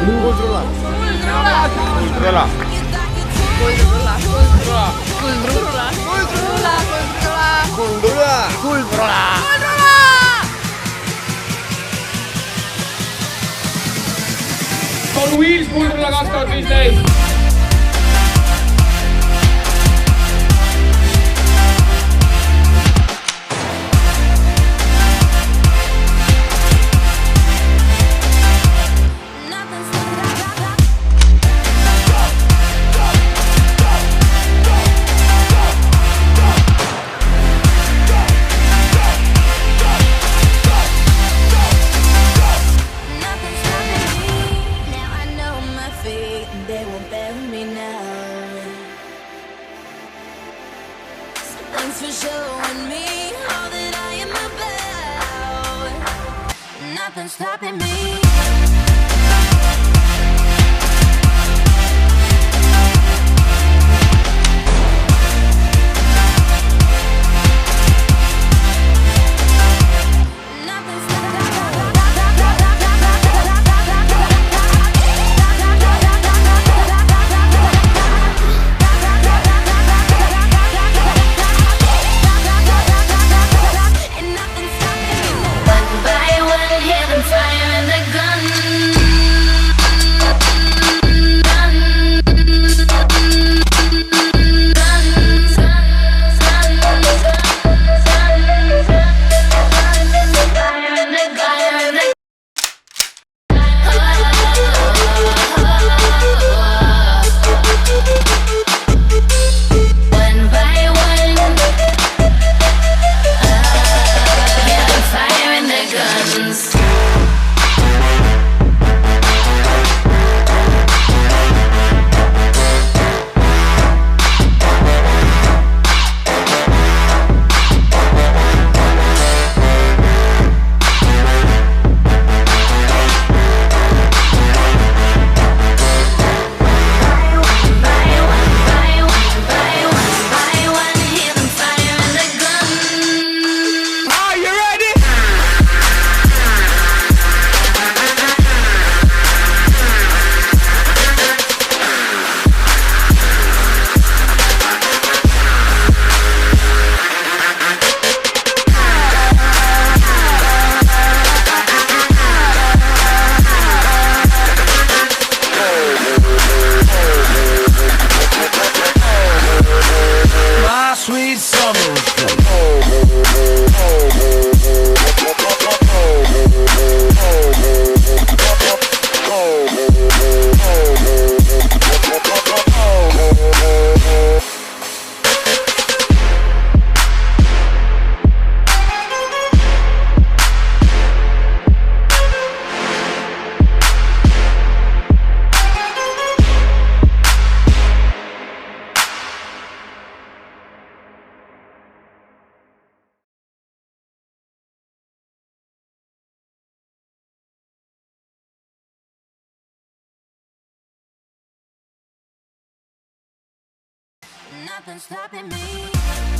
꿀 들어라. 꿀 들어라. 꿀 들어라. 꿀 들어라. 꿀 들어라. 꿀 들어라. 꿀 들어라. 꿀 들어라. 꿀 들어라. 꿀 들어라. 꿀 들어라. Con Wheels contro la Gaston Disney. Thanks for showing me all that I am about. Nothing's stopping me. Sweet summer. Nothing's stopping me.